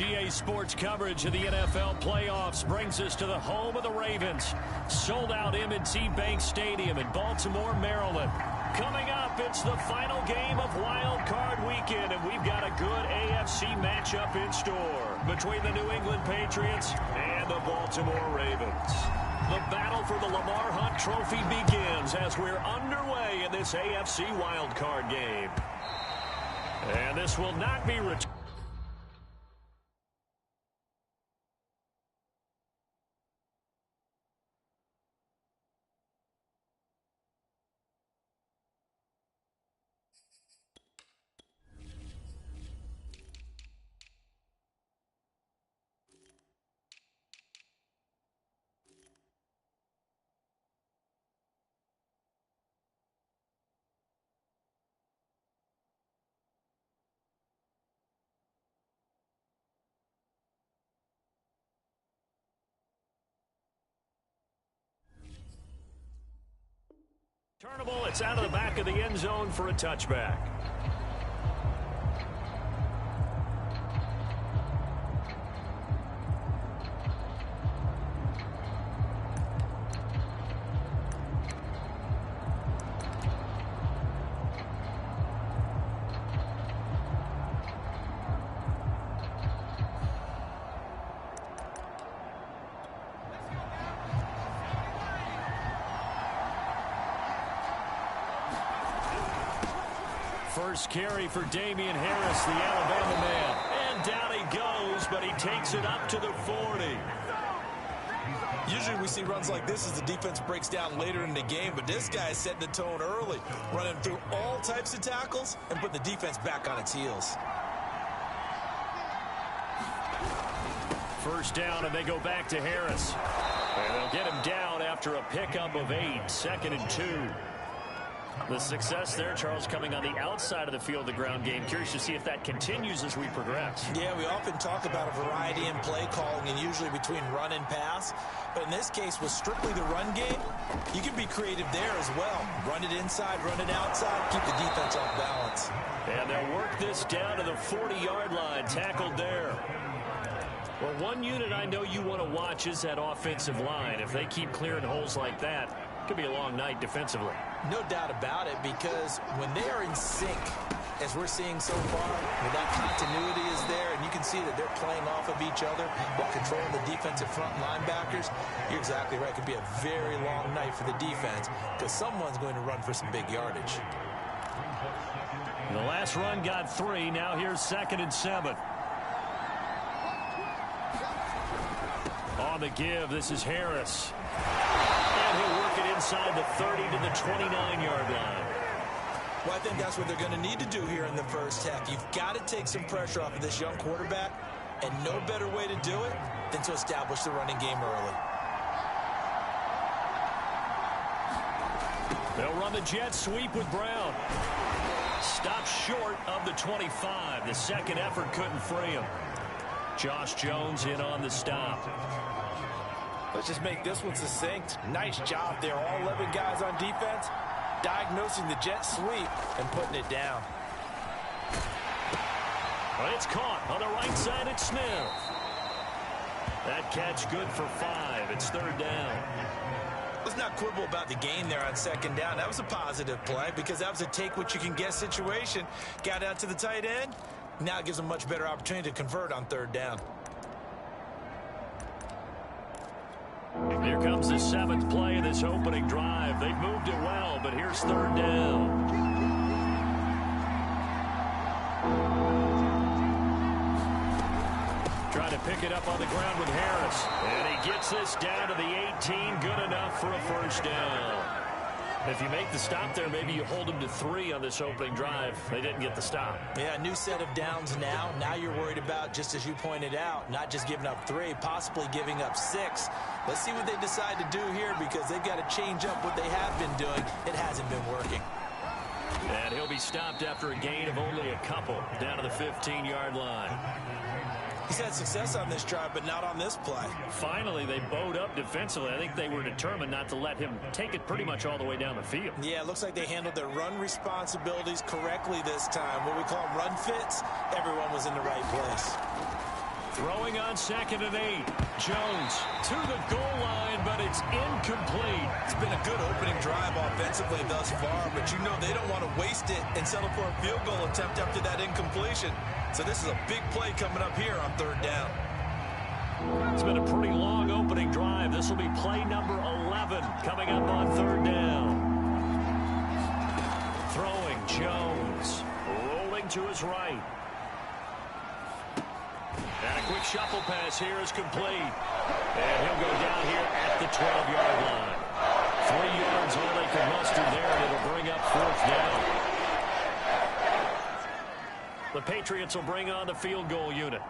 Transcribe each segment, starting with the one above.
USGA Sports coverage of the NFL playoffs brings us to the home of the Ravens. Sold out M&T Bank Stadium in Baltimore, Maryland. Coming up, it's the final game of Wild Card Weekend, and we've got a good AFC matchup in store between the New England Patriots and the Baltimore Ravens. The battle for the Lamar Hunt Trophy begins as we're underway in this AFC Wild Card game. And this will not be returned. Turnable, it's out of the back of the end zone for a touchback. First carry for Damian Harris, the Alabama man. And down he goes, but he takes it up to the 40. Usually we see runs like this as the defense breaks down later in the game, but this guy is setting the tone early, running through all types of tackles and put the defense back on its heels. First down, and they go back to Harris. And they'll get him down after a pickup of 8, 2nd and 2. The success there, Charles, coming on the outside of the field, the ground game. Curious to see if that continues as we progress. Yeah, we often talk about a variety in play calling and usually between run and pass. But in this case, with strictly the run game, you can be creative there as well. Run it inside, run it outside, keep the defense off balance. And they'll work this down to the 40-yard line, tackled there. Well, one unit I know you want to watch is that offensive line. If they keep clearing holes like that, it could be a long night defensively. No doubt about it, because when they are in sync, as we're seeing so far, when that continuity is there, and you can see that they're playing off of each other while controlling the defensive front linebackers, you're exactly right. It could be a very long night for the defense because someone's going to run for some big yardage. The last run got 3. Now here's 2nd and 7. On the give, this is Harris. And he'll work it inside the 30 to the 29-yard line. Well, I think that's what they're going to need to do here in the first half. You've got to take some pressure off of this young quarterback, and no better way to do it than to establish the running game early. They'll run the jet sweep with Brown. Stopped short of the 25. The second effort couldn't free him. Josh Jones in on the stop. Let's just make this one succinct. Nice job there. All 11 guys on defense diagnosing the jet sweep and putting it down. Well, it's caught on the right side. It's Smith. That catch good for 5. It's 3rd down. Let's not quibble about the gain there on 2nd down. That was a positive play because that was a take-what-you-can-get situation. Got out to the tight end. Now it gives them a much better opportunity to convert on 3rd down. Here comes the 7th play of this opening drive. They've moved it well, but here's 3rd down. Trying to pick it up on the ground with Harris. And he gets this down to the 18. Good enough for a first down. If you make the stop there, maybe you hold them to 3 on this opening drive. They didn't get the stop. Yeah, new set of downs now. Now you're worried about, just as you pointed out, not just giving up 3, possibly giving up 6. Let's see what they decide to do here because they've got to change up what they have been doing. It hasn't been working. And he'll be stopped after a gain of only a couple down to the 15-yard line. He's had success on this drive, but not on this play. Finally, they bowed up defensively. I think they were determined not to let him take it pretty much all the way down the field. Yeah, it looks like they handled their run responsibilities correctly this time. What we call run fits, everyone was in the right place. Throwing on 2nd and 8. Jones to the goal line, but it's incomplete. It's been a good opening drive offensively thus far, but you know they don't want to waste it and settle for a field goal attempt after that incompletion. So this is a big play coming up here on 3rd down. It's been a pretty long opening drive. This will be play number 11 coming up on 3rd down. Throwing Jones. Rolling to his right. And a quick shuffle pass here is complete. And he'll go down here at the 12-yard line. 3 yards all they can muster there, and it'll bring up 4th down. The Patriots will bring on the field goal unit.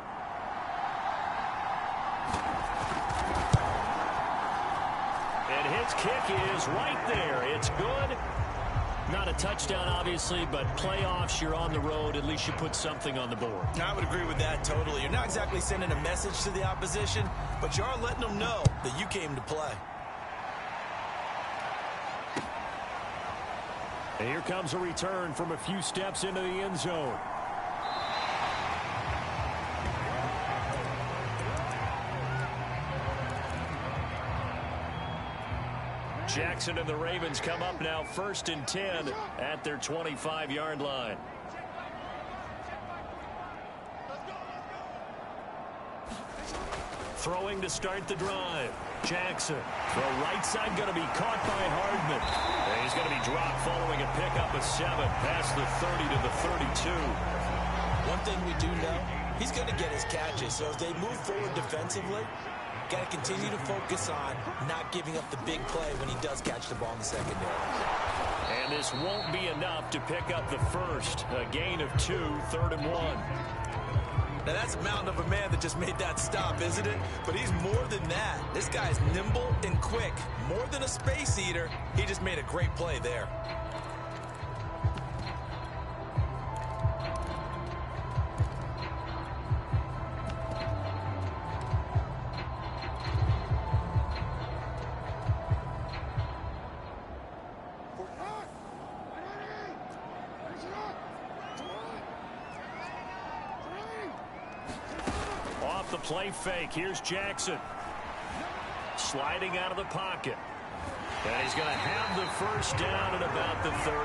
And his kick is right there. It's good. Not a touchdown, obviously, but playoffs, you're on the road. At least you put something on the board. I would agree with that totally. You're not exactly sending a message to the opposition, but you are letting them know that you came to play. And here comes a return from a few steps into the end zone. Jackson and the Ravens come up now 1st and 10 at their 25-yard line. Throwing to start the drive. Jackson. The right side going to be caught by Hardman. And he's going to be dropped following a pickup of 7 past the 30 to the 32. One thing we do know, he's going to get his catches. So as they move forward defensively, got to continue to focus on not giving up the big play when he does catch the ball in the secondary. And this won't be enough to pick up the first. A gain of 2, 3rd and 1. Now that's a mountain of a man that just made that stop, isn't it? But he's more than that. This guy's nimble and quick. More than a space eater. He just made a great play there. Play fake. Here's Jackson. Sliding out of the pocket. And he's going to have the first down at about the 38.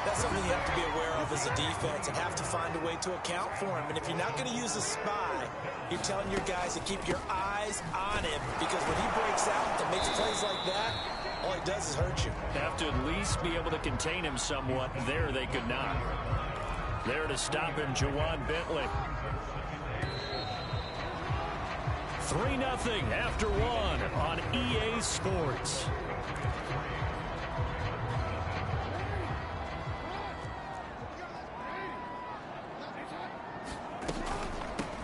That's something you have to be aware of as a defense and have to find a way to account for him. And if you're not going to use a spy, you're telling your guys to keep your eyes on him, because when he breaks out and makes plays like that, all he does is hurt you. Have to at least be able to contain him somewhat. There they could not. There to stop him, Jawan Bentley. 3-0 after 1 on EA Sports.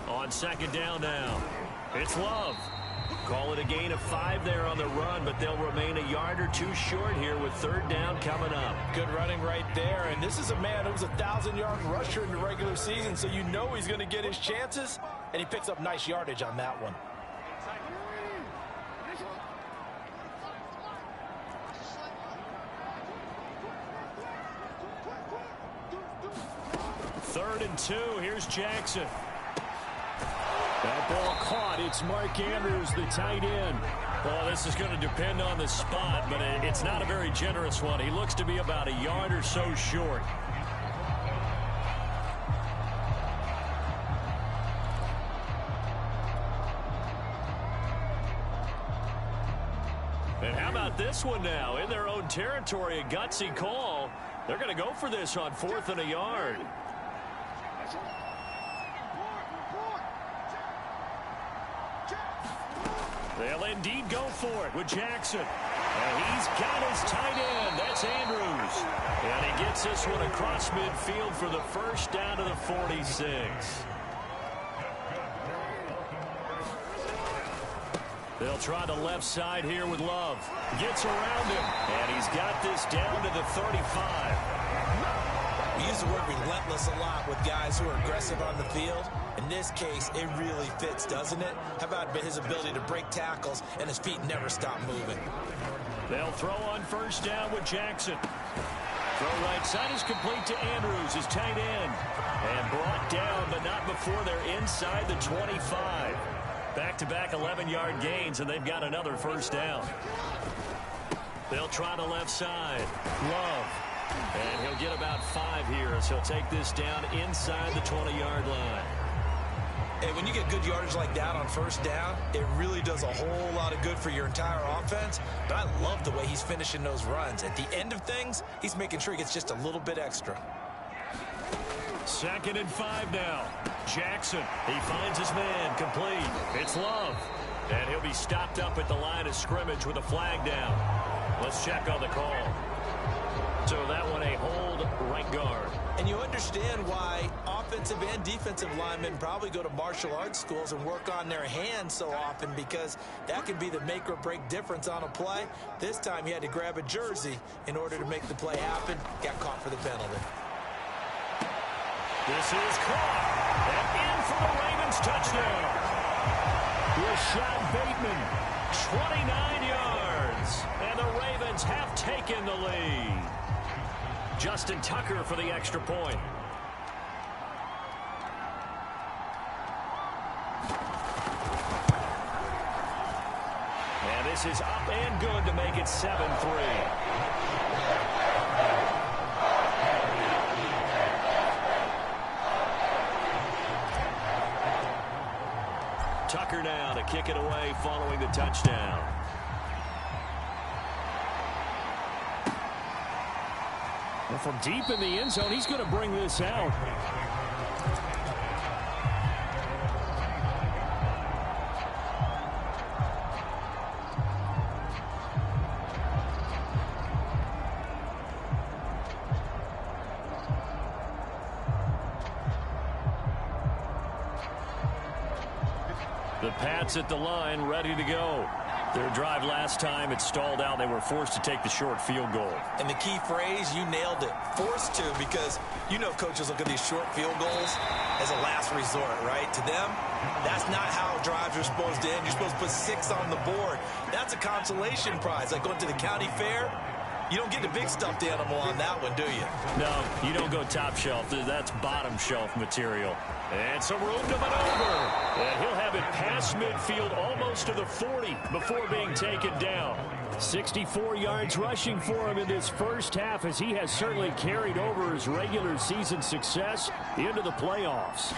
On 2nd down now. It's Love. Call it a gain of 5 there on the run, but they'll remain a yard or 2 short here with 3rd down coming up. Good running right there, and this is a man who was a 1,000-yard rusher in the regular season, so you know he's going to get his chances, and he picks up nice yardage on that one. Third and 2. Here's Jackson. That ball caught. It's Mark Andrews, the tight end. Well, this is going to depend on the spot, but it's not a very generous one. He looks to be about a yard or so short. And how about this one now? In their own territory, a gutsy call. They're going to go for this on 4th and a yard. They'll indeed go for it with Jackson. And he's got his tight end. That's Andrews. And he gets this one across midfield for the first down to the 46. They'll try the left side here with Love. Gets around him. And he's got this down to the 35. We use the word relentless a lot with guys who are aggressive on the field. In this case, it really fits, doesn't it? How about his ability to break tackles and his feet never stop moving? They'll throw on 1st down with Jackson. Throw right side is complete to Andrews, his tight end. And brought down, but not before they're inside the 25. Back-to-back 11-yard gains, and they've got another first down. They'll try the left side. Love. And he'll get about 5 here as he'll take this down inside the 20-yard line. And when you get good yardage like that on first down, it really does a whole lot of good for your entire offense. But I love the way he's finishing those runs. At the end of things, he's making sure he gets just a little bit extra. 2nd and 5 now. Jackson, he finds his man, complete. It's Love. And he'll be stopped up at the line of scrimmage with a flag down. Let's check on the call. So that one a hold right guard. And you understand why offensive and defensive linemen probably go to martial arts schools and work on their hands so often, because that can be the make or break difference on a play. This time he had to grab a jersey in order to make the play happen. Got caught for the penalty. This is caught. And in for the Ravens touchdown. Rashad Bateman, 29 yards. And the Ravens have taken the lead. Justin Tucker for the extra point. And this is up and good to make it 7-3. Tucker now to kick it away following the touchdown. Well, from deep in the end zone, he's going to bring this out. The Pats at the line, ready to go. Their drive last time, it stalled out. They were forced to take the short field goal. And the key phrase, you nailed it. Forced to, because you know coaches look at these short field goals as a last resort, right? To them, that's not how drives are supposed to end. You're supposed to put 6 on the board. That's a consolation prize, like going to the county fair. You don't get the big stuffed animal on that one, do you? No, you don't go top shelf. That's bottom shelf material. And some room to maneuver. And he'll have it past midfield almost to the 40 before being taken down. 64 yards rushing for him in this first half, as he has certainly carried over his regular season success into the playoffs.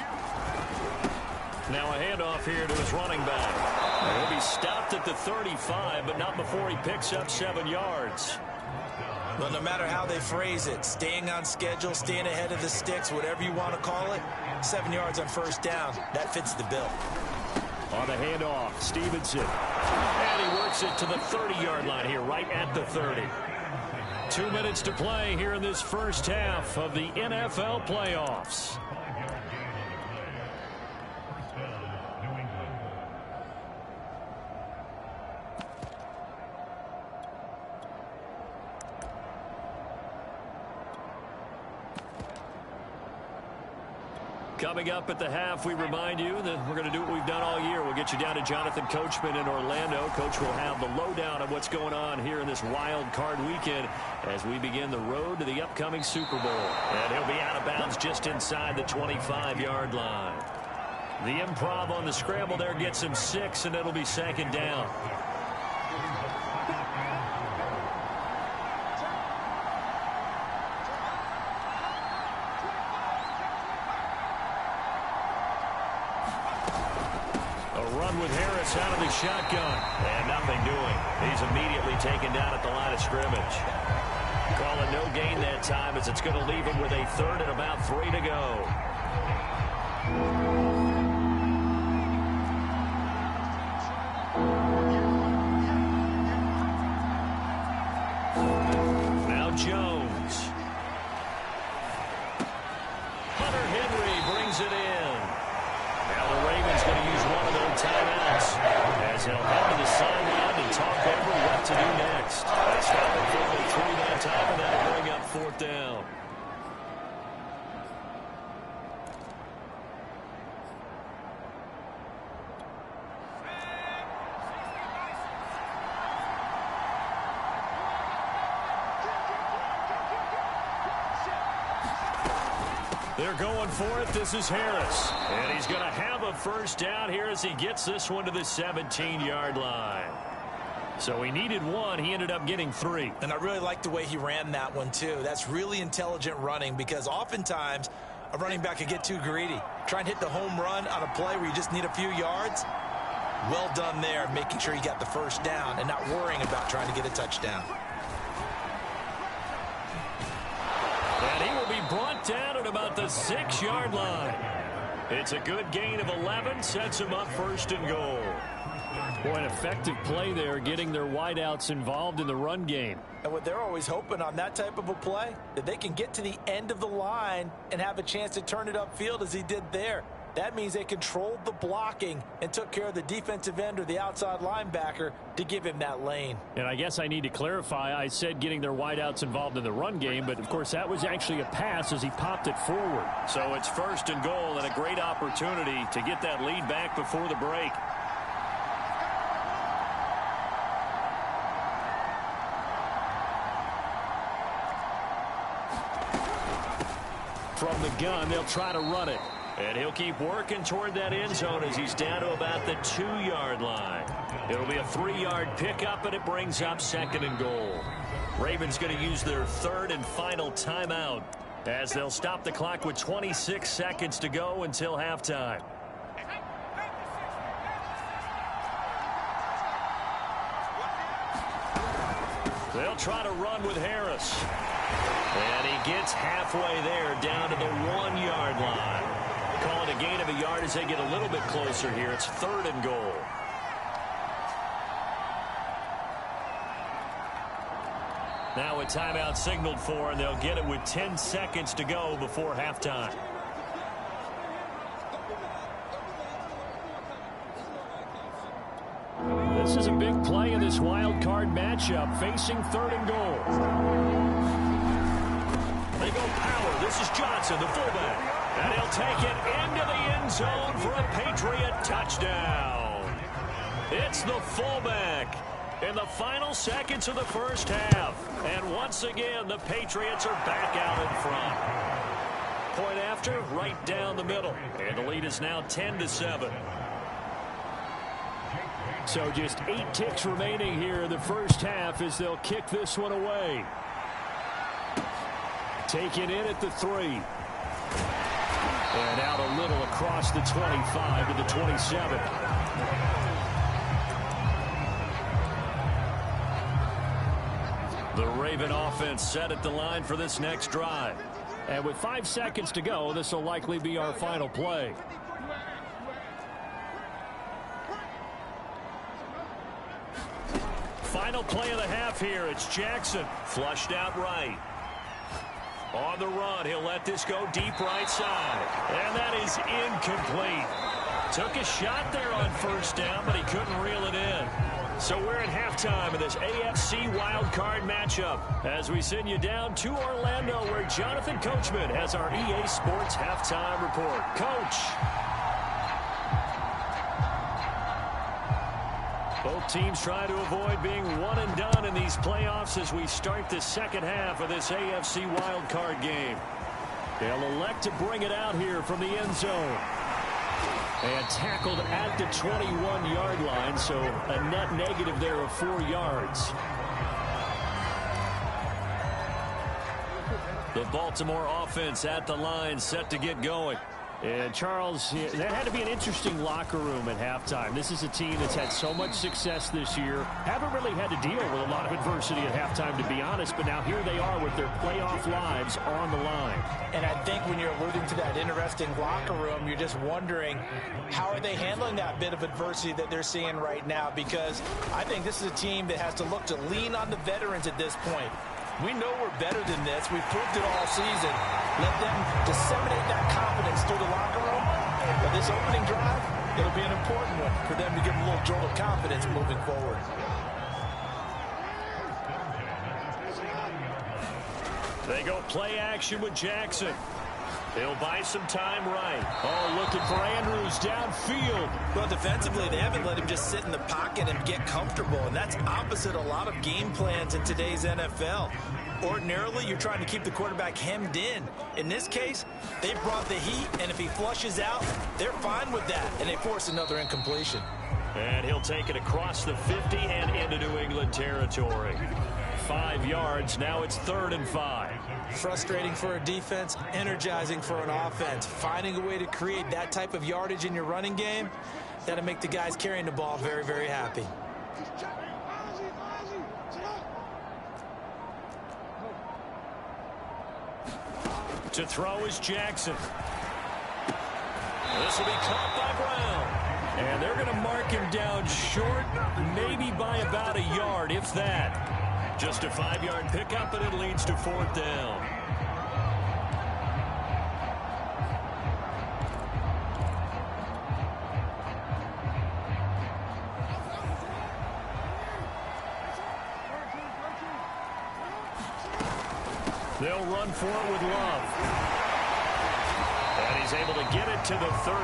Now a handoff here to his running back. He'll be stopped at the 35, but not before he picks up 7 yards. Well, no matter how they phrase it, staying on schedule, staying ahead of the sticks, whatever you want to call it, 7 yards on first down, that fits the bill. On the handoff, Stevenson. And he works it to the 30-yard line here, right at the 30. 2 minutes to play here in this first half of the NFL playoffs. Coming up at the half, we remind you that we're going to do what we've done all year. We'll get you down to Jonathan Coachman in Orlando. Coach will have the lowdown of what's going on here in this wild card weekend as we begin the road to the upcoming Super Bowl. And he'll be out of bounds just inside the 25-yard line. The improv on the scramble there gets him 6, and it'll be 2nd down. With Harris out of the shotgun. And nothing doing. He's immediately taken down at the line of scrimmage. Call it no gain that time, as it's going to leave him with a 3rd and about 3 to go. Now Jones. Hunter Henry brings it in. Now the Ravens going to use one of their timeouts as he'll head to the sideline and talk over what to do next. They stop it for only 3 that time, and that'll bring up 4th down. They're going for it. This is Harris. And he's going to have a first down here as he gets this one to the 17-yard line. So he needed one. He ended up getting 3. And I really like the way he ran that one, too. That's really intelligent running because oftentimes a running back can get too greedy. Try and hit the home run on a play where you just need a few yards. Well done there, making sure you got the first down and not worrying about trying to get a touchdown. And he will be brought down at about the 6-yard line. It's a good gain of 11, sets him up first and goal. Boy, an effective play there, getting their wideouts involved in the run game. And what they're always hoping on that type of a play, that they can get to the end of the line and have a chance to turn it upfield as he did there. That means they controlled the blocking and took care of the defensive end or the outside linebacker to give him that lane. And I guess I need to clarify, I said getting their wideouts involved in the run game, but of course that was actually a pass as he popped it forward. So it's first and goal and a great opportunity to get that lead back before the break. From the gun, they'll try to run it. And he'll keep working toward that end zone as he's down to about the 2-yard line. It'll be a 3-yard pickup, and it brings up second and goal. Ravens going to use their third and final timeout as they'll stop the clock with 26 seconds to go until halftime. They'll try to run with Harris. And he gets halfway there down to the 1-yard line. Call it a gain of a yard as they get a little bit closer here. It's third and goal. Now a timeout signaled for, and they'll get it with 10 seconds to go before halftime. This is a big play in this wild card matchup, facing third and goal. They go power. This is Johnson, the fullback. And he'll take it into the end zone for a Patriot touchdown. It's the fullback in the final seconds of the first half. And once again, the Patriots are back out in front. Point after, right down the middle. And the lead is now 10-7. So just 8 ticks remaining here in the first half as they'll kick this one away. Taken in at the 3. And out a little across the 25 to the 27. The Raven offense set at the line for this next drive. And with 5 seconds to go, this will likely be our final play. Final play of the half here. It's Jackson. Flushed out right. On the run, he'll let this go deep right side. And that is incomplete. Took a shot there on first down, but he couldn't reel it in. So we're at halftime of this AFC wildcard matchup as we send you down to Orlando where Jonathan Coachman has our EA Sports halftime report. Coach. Both teams try to avoid being one and done in these playoffs as we start the second half of this AFC wildcard game. They'll elect to bring it out here from the end zone. And tackled at the 21-yard line, so a net negative there of 4 yards. The Baltimore offense at the line set to get going. And Charles, that had to be an interesting locker room at halftime. This is a team that's had so much success this year. Haven't really had to deal with a lot of adversity at halftime, to be honest. But now here they are with their playoff lives on the line. And I think when you're alluding to that interesting locker room, you're just wondering how are they handling that bit of adversity that they're seeing right now? Because I think this is a team that has to look to lean on the veterans at this point. We know we're better than this. We've proved it all season. Let them disseminate that confidence through the locker room. But this opening drive, it'll be an important one for them to give them a little jolt of confidence moving forward. They go play action with Jackson. He'll buy some time right. Oh, looking for Andrews downfield. Well, defensively, they haven't let him just sit in the pocket and get comfortable, and that's opposite a lot of game plans in today's NFL. Ordinarily, you're trying to keep the quarterback hemmed in. In this case, they brought the heat, and if he flushes out, they're fine with that, and they force another incompletion. And he'll take it across the 50 and into New England territory. 5 yards. Now it's 3rd and 5. Frustrating for a defense, energizing for an offense. Finding a way to create that type of yardage in your running game, that'll make the guys carrying the ball very, very happy. To throw is Jackson. This will be caught by Brown. And they're going to mark him down short, maybe by about a yard, if that. Just a 5-yard pickup, and it leads to 4th down. They'll run for it with Love. And he's able to get it to the 33.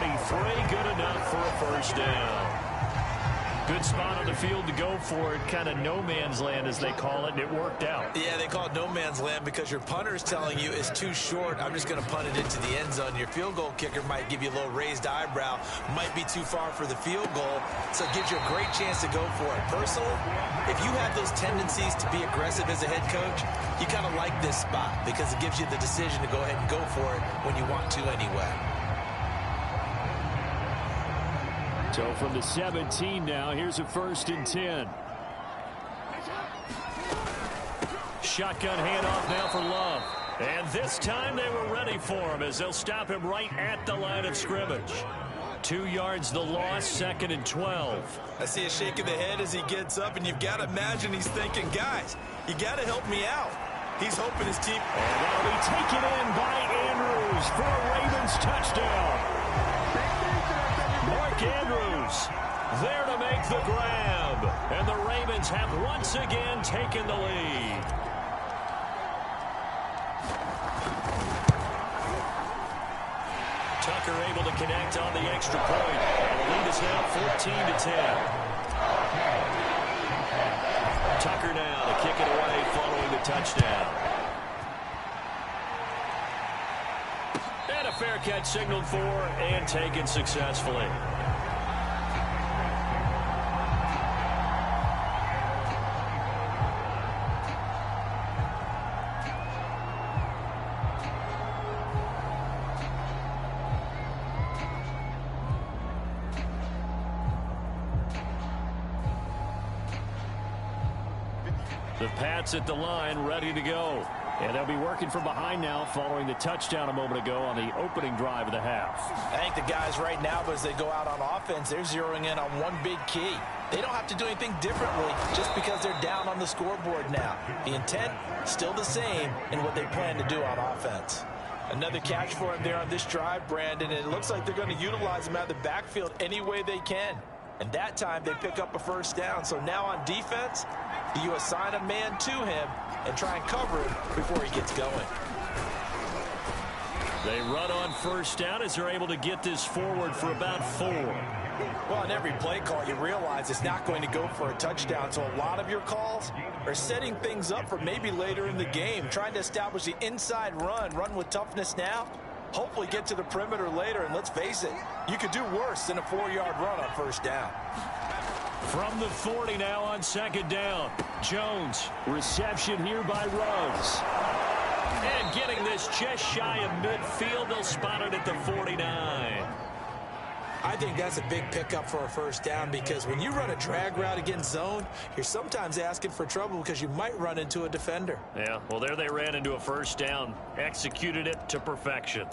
Good enough for a 1st down. Good spot on the field to go for it. Kind of no man's land, as they call it, and it worked out. Yeah, they call it no man's land because your punter is telling you it's too short. I'm just going to punt it into the end zone. Your field goal kicker might give you a little raised eyebrow. Might be too far for the field goal, so it gives you a great chance to go for it. Personally, if you have those tendencies to be aggressive as a head coach, you kind of like this spot because it gives you the decision to go ahead and go for it when you want to anyway. So from the 17 now, here's a 1st and 10. Shotgun handoff now for Love. And this time they were ready for him as they'll stop him right at the line of scrimmage. 2 yards the loss, 2nd and 12. I see a shake of the head as he gets up, and you've got to imagine he's thinking, guys, you got to help me out. He's hoping his team... And that'll be taken in by Andrews for a Ravens touchdown. Mark Andrews there to make the grab. And the Ravens have once again taken the lead. Tucker able to connect on the extra point. And the lead is now 14-10. Tucker now to kick it away following the touchdown. And a fair catch signaled for and taken successfully. The Pats at the line, ready to go. And they'll be working from behind now following the touchdown a moment ago on the opening drive of the half. I think the guys right now, as they go out on offense, they're zeroing in on one big key. They don't have to do anything differently just because they're down on the scoreboard now. The intent, still the same in what they plan to do on offense. Another catch for him there on this drive, Brandon, and it looks like they're going to utilize him out of the backfield any way they can. And that time they pick up a 1st down. So now on defense, you assign a man to him and try and cover him before he gets going. They run on 1st down as they're able to get this forward for about 4. Well, on every play call, you realize it's not going to go for a touchdown. So a lot of your calls are setting things up for maybe later in the game, trying to establish the inside run with toughness now. Hopefully get to the perimeter later, and let's face it, you could do worse than a 4-yard run on 1st down. From the 40 now on 2nd down. Jones, reception here by Ruggs. And getting this just shy of midfield, they'll spot it at the 49. I think that's a big pickup for a 1st down because when you run a drag route against zone, you're sometimes asking for trouble because you might run into a defender. Yeah, well, there they ran into a 1st down, executed it to perfection.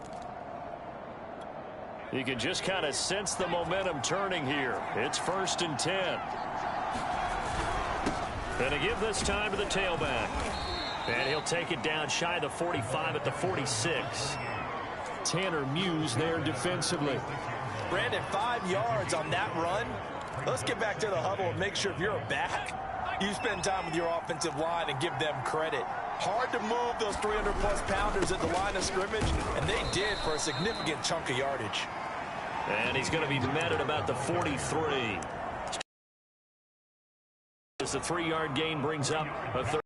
You can just kind of sense the momentum turning here. It's 1st and 10. Going to give this time to the tailback. And he'll take it down shy of the 45 at the 46. Tanner Muse there defensively. Brandon, 5 yards on that run. Let's get back to the huddle and make sure if you're a back, you spend time with your offensive line and give them credit. Hard to move those 300-plus pounders at the line of scrimmage, and they did for a significant chunk of yardage. And he's going to be met at about the 43. As the 3-yard gain brings up a third.